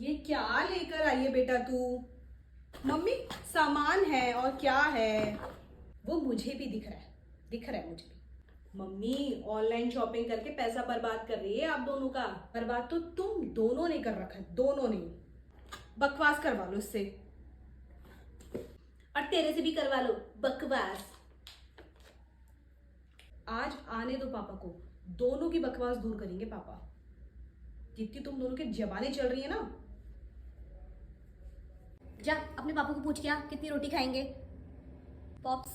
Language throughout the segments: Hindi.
ये क्या लेकर आई है बेटा तू? मम्मी सामान है और क्या है? वो मुझे भी दिख रहा है मुझे भी। मम्मी ऑनलाइन शॉपिंग करके पैसा बर्बाद कर रही है आप दोनों का। बर्बाद तो तुम दोनों ने कर रखा है, दोनों ने। बकवास करवा लो इससे, और तेरे से भी करवा लो बकवास। आज आने दो पापा को, दोनों की बकवास दूर करेंगे पापा। जितनी तुम दोनों की जबानें चल रही है ना। जा अपने पापा को पूछ क्या कितनी रोटी खाएंगे। पॉप्स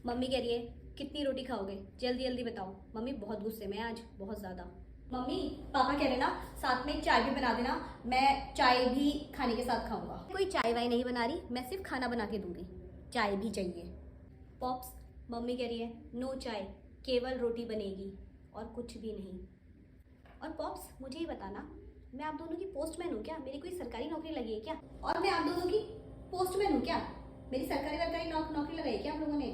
मम्मी कह रही है कितनी रोटी खाओगे, जल्दी जल्दी बताओ। मम्मी बहुत गुस्से में आज, बहुत ज़्यादा। मम्मी पापा कह रहे ना साथ में चाय भी बना देना, मैं चाय भी खाने के साथ खाऊंगा। कोई चाय वाय नहीं बना रही, मैं सिर्फ खाना बना के दूंगी, चाय भी चाहिए। पॉप्स मम्मी कह रही है नो चाय, केवल रोटी बनेगी और कुछ भी नहीं। और पॉप्स मुझे ही बताना, मैं आप दोनों की पोस्टमैन हूँ क्या? मेरी कोई सरकारी नौकरी लगी है क्या? और मैं आप दोनों की पोस्टमैन हूँ क्या? मेरी सरकारी नौकरी लगाई है क्या आप लोगों ने?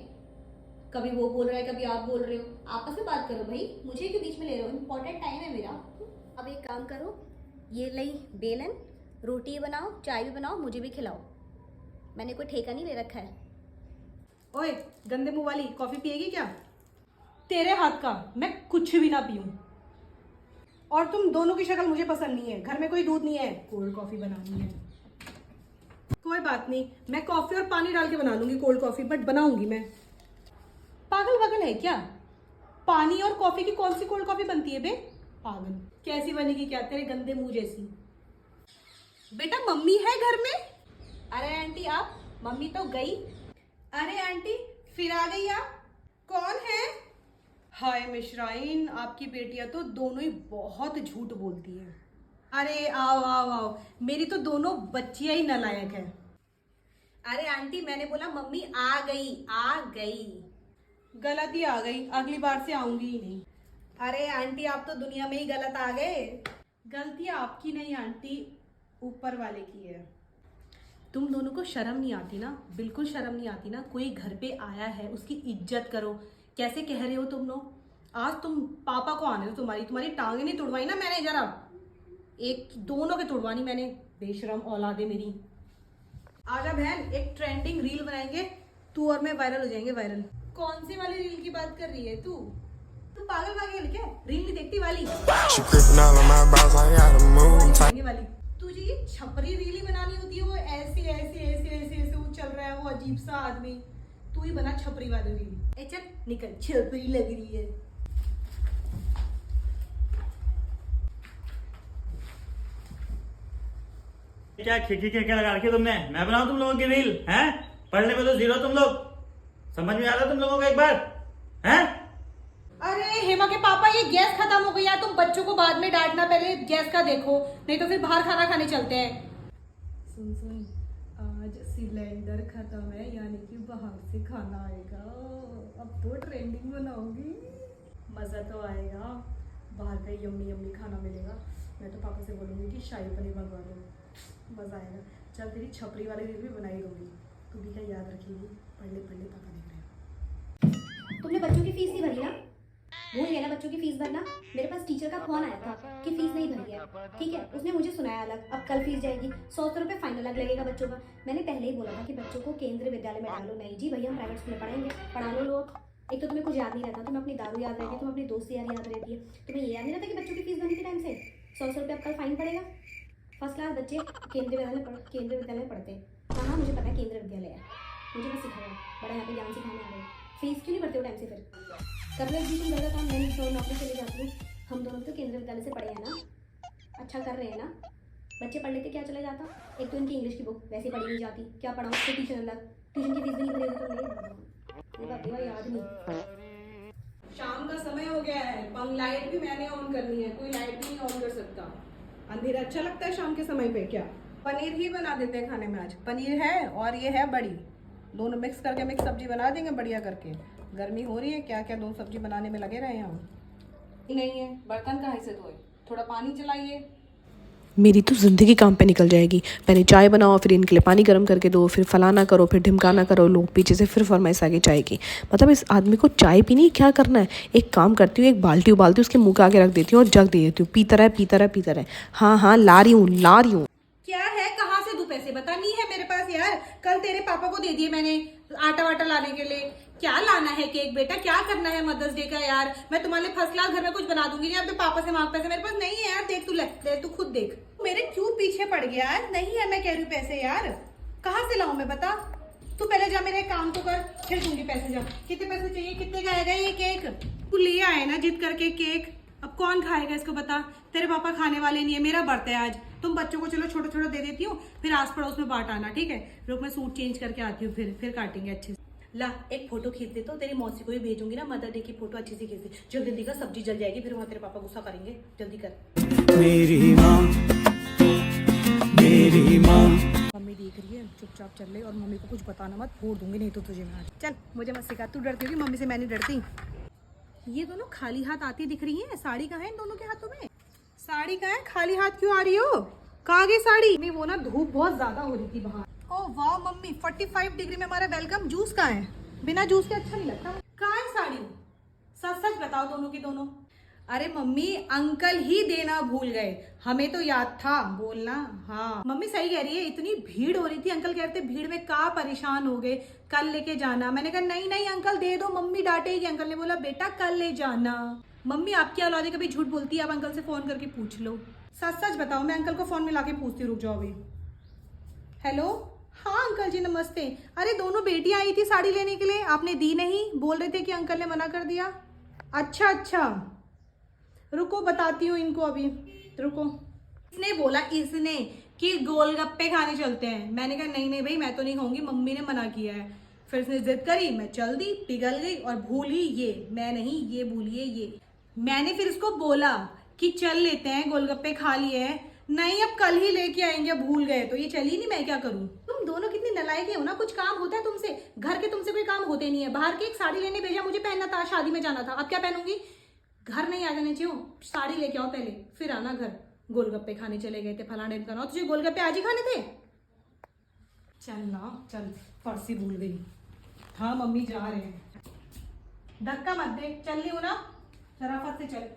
कभी वो बोल रहा है, कभी आप बोल रहे हो। आपस में बात करो भाई, मुझे क्यों बीच में ले रहे हो? इंपॉर्टेंट टाइम है मेरा। अब एक काम करो, ये लई बेलन, रोटी बनाओ, चाय भी बनाओ, मुझे भी खिलाओ। मैंने कोई ठेका नहीं ले रखा है। ओए गंदे मुंह वाली, कॉफी पिएगी क्या? तेरे हाथ का मैं कुछ भी ना पीऊं। और तुम दोनों की शक्ल मुझे पसंद नहीं है। घर में कोई दूध नहीं है, कोल्ड कॉफी बनानी है। कोई बात नहीं, मैं कॉफी और पानी डाल के बना लूंगी कोल्ड कॉफी, बट बनाऊंगी मैं। पागल वगल है क्या? पानी और कॉफी की कौन सी कोल्ड कॉफी बनती है बे? पागल कैसी बनेगी क्या, तेरे गंदे मुंह जैसी। बेटा मम्मी है घर में? अरे आंटी आप, मम्मी तो गई। अरे आंटी फिर आ गई आप, कौन है? हाय मिश्राइन, आपकी बेटियां तो दोनों ही बहुत झूठ बोलती हैं। अरे आओ आओ आओ, मेरी तो दोनों बच्चियां ही नालायक है। अरे आंटी मैंने बोला मम्मी आ गई। गलत ही आ गई, अगली बार से आऊंगी ही नहीं। अरे आंटी आप तो दुनिया में ही गलत आ गए। गलती आपकी नहीं आंटी, ऊपर वाले की है। तुम दोनों को शर्म नहीं आती ना? बिल्कुल शर्म नहीं आती ना? कोई घर पे आया है उसकी इज्जत करो। कैसे कह रहे हो तुम लोग? आज तुम पापा को आने दो, तुम्हारी टांगे नहीं तुड़वाई ना मैंने, जरा एक दोनों के तुड़वानी मैंने। बेशरम औलादे मेरी। आजा बहन, एक ट्रेंडिंग रील बनाएंगे, तू और मैं वायरल हो जाएंगे, वायरल। कौन सी वाली रील की बात कर रही है तू? पागल वागल क्या? रील नहीं देखती वाली वाली? तुझे ये छपरी रील ही बनानी होती है, वो ऐसे वो चल रहा है वो अजीब सा आदमी। तू ही बना छपरी वाली रील। ए चल निकल, छपरी लग रही है। क्या खिड़की क्या लगा रखी तुमने? मैं बनाऊं तुम लोगों की रील? हैं? पढ़ने में तो जीरो तुम लोग। समझ में आ रहा है तुम लोगों को एक बार? हैं? अरे हेमा के पापा, ये गैस खत्म हो गई यार, तुम बच्चों को बाद में डांटना, पहले गैस का देखो, नहीं तो फिर बाहर खाना खाने चलते हैं। सुन आज सिलेंडर खत्म है, यानी कि बाहर से खाना आएगा। अब तो ट्रेंडिंग बनाऊंगी, मजा तो आएगा। बाहर का यम्मी यम्मी खाना मिलेगा। मैं तो पापा से बोलूंगी कि शाही पनीर मंगवा दो, मजा आएगा। चल तेरी छपरी वाली रील भी बनाई दूंगी, तू भी क्या याद रखेगी। पढ़ले पापा देख रहे हैं। तुमने बच्चों की फीस नहीं भरी ना? भूल गया ना बच्चों की फीस भरना? मेरे पास टीचर का फोन आया था कि फीस नहीं भरी है, ठीक है? उसने मुझे सुनाया अलग, अब कल फीस जाएगी। 100 रुपये फाइन अलग लगेगा बच्चों का। मैंने पहले ही बोला था कि बच्चों को केंद्रीय विद्यालय में डालो। नहीं जी भैया, हम प्राइवेट स्कूल में पढ़ाएंगे। पढ़ा लो लोग। एक तो तुम्हें कुछ याद नहीं रहता, तुम्हें अपनी दारू याद रहती है, तुम्हें अपनी दोस्त याद रहती है। तुम्हें ये याद नहीं रहता कि बच्चों की फीस भरनी थी टाइम से? 100 रुपये अब कल फाइन पड़ेगा। फर्स्ट क्लास बच्चे केंद्रीय विद्यालय में पढ़ते हैं। हाँ मुझे पता है केंद्रीय विद्यालय है, मुझे बस सिखाया बड़ा यहाँ पे ज्ञान सिखाने आ रहे हैं। फीस क्यों नहीं भरते हो टाइम से? फिर कर लो एडमिशन, घर का काम। मैं तो नौकरी चले जाती हूँ। हम दोनों तो केंद्रीय विद्यालय से पढ़े हैं ना, अच्छा कर रहे हैं ना? बच्चे पढ़ लेते क्या चला जाता? एक तो इनकी इंग्लिश की बुक वैसे पढ़ी नहीं जाती, क्या पढ़ाऊँ? तो ट्यूशन अलग, ट्यूशन की फीस भी नहीं भरेगी तो याद नहीं। शाम का समय हो गया है, लाइट भी मैंने ऑन करनी है, कोई लाइट भी नहीं ऑन कर सकता। अंधेरा अच्छा लगता है शाम के समय पे? क्या पनीर ही बना देते हैं खाने में। आज पनीर है और ये है बड़ी, दोनों मिक्स करके मिक्स सब्जी बना देंगे बढ़िया करके। गर्मी हो रही है, क्या क्या दो सब्जी बनाने में लगे रहे हम। नहीं है, बर्तन कहाँ से धोए, थोड़ा पानी चलाइए। मेरी तो ज़िंदगी काम पे निकल जाएगी। पहले चाय बनाओ, फिर इनके लिए पानी गर्म करके दो, फिर फलाना करो, फिर ढिमकाना करो, लोग पीछे से फिर फरमाइश आगे चाय की। मतलब इस आदमी को चाय पीनी क्या करना है? एक काम करती हूँ, एक बाल्टी उबालती हूँ, उसके मुँह के आगे रख देती हूँ और जग दे देती हूँ, पीता रहे। हाँ ला रही हूँ। क्या पैसे बता? नहीं है मेरे पास यार, कल तेरे पापा को दे दिए मैंने आटा वाटा लाने के लिए। क्या लाना है केक बेटा, क्या करना है मदर्स डे का यार? मैं तुम्हारे लिए फर्स्ट क्लास घर में कुछ बना दूंगी, नहीं अपने पापा से मांग पैसे, मेरे पास नहीं है यार। देख तू खुद देख, मेरे क्यों पीछे पड़ गया यार? नहीं है मैं कह रही हूँ पैसे यार, कहाँ से लाऊं मैं बता? तू पहले जा मेरा एक काम तो कर, फिर दूंगी पैसे। जा, कितने पैसे चाहिए, कितने का आएगा ये केक? तू ले आए ना जिद करके केक, अब कौन खाएगा इसको बता? तेरे पापा खाने वाले नहीं है, मेरा बर्थडे है आज। तुम बच्चों को चलो छोटा छोटा दे देती हूँ, फिर आस पड़ोस में बांट आना, ठीक है? रुक मैं सूट चेंज करके आती हूँ, फिर काटेंगे अच्छे से। ला एक फोटो खींच दे, तो तेरी मौसी को भी भेजूंगी ना मदर डे की फोटो, अच्छी सी खींच दे। जल्दी जल्दी का सब्जी जल जाएगी, फिर वहाँ तेरे पापा गुस्सा करेंगे। जल्दी कर। मेरी माँ, मेरी माँ। मम्मी देख रही है, चुपचाप चल ले, और मम्मी को कुछ बताना मत, फोड़ दूंगी नहीं तो तुझे मैं आज। चल मुझे मत सिखा, तू डरती होगी मम्मी से, मैं नहीं डरती। ये दोनों खाली हाथ आती दिख रही हैं, साड़ी कहाँ है इन दोनों के हाथों में? साड़ी कहाँ है? खाली हाथ क्यों आ रही हो? कहाँ गई साड़ी? नहीं वो ना धूप बहुत ज्यादा हो रही थी बाहर। ओह वाह मम्मी, 45 डिग्री में हमारा वेलकम। जूस कहाँ है? बिना जूस के अच्छा नहीं लगता। कहाँ है साड़ी? सच सच बताओ दोनों की दोनों। अरे मम्मी अंकल ही देना भूल गए, हमें तो याद था बोलना। हाँ मम्मी सही कह रही है, इतनी भीड़ हो रही थी, अंकल कहते भीड़ में का परेशान हो गए, कल लेके जाना। मैंने कहा नहीं नहीं अंकल दे दो, मम्मी डांटेगी। अंकल ने बोला बेटा कल ले जाना। मम्मी आपकी औलादे कभी झूठ बोलती है, आप अंकल से फोन करके पूछ लो। सच सच बताओ, मैं अंकल को फोन मिला के पूछती हूँ, रुक जाओ अभी। हेलो, हाँ अंकल जी नमस्ते। अरे दोनों बेटियां आई थी साड़ी लेने के लिए, आपने दी नहीं, बोल रहे थे कि अंकल ने मना कर दिया। अच्छा अच्छा रुको बताती हूँ इनको अभी, रुको। इसने बोला इसने कि गोलगप्पे खाने चलते हैं। मैंने कहा नहीं नहीं भाई मैं तो नहीं खाऊंगी, मम्मी ने मना किया है। फिर इसने जिद करी, मैं चल दी, पिघल गई और भूली ये, मैं नहीं ये भूलिए ये। मैंने फिर इसको बोला कि चल लेते हैं, गोलगप्पे खा लिए हैं। नहीं अब कल ही लेके आएंगे, भूल गए तो ये चली नहीं, मैं क्या करूं? तुम दोनों कितनी नालायक हो ना, कुछ काम होता है तुमसे, घर के तुमसे कोई काम होते नहीं है। बाहर की एक साड़ी लेने भेजा, मुझे पहनना था, शादी में जाना था, अब क्या पहनूंगी? घर नहीं आ जाने चाहिए, साड़ी लेके आओ पहले, फिर आना घर। गोलगप्पे खाने चले गए थे, फलाना ढिमकाना, तुझे गोलगप्पे आज ही खाने थे? चल ना चल, फर्सी भूल गई। हाँ मम्मी जा रहे हैं, धक्का मत दे, चल रही हूँ ना, शराफत से चल।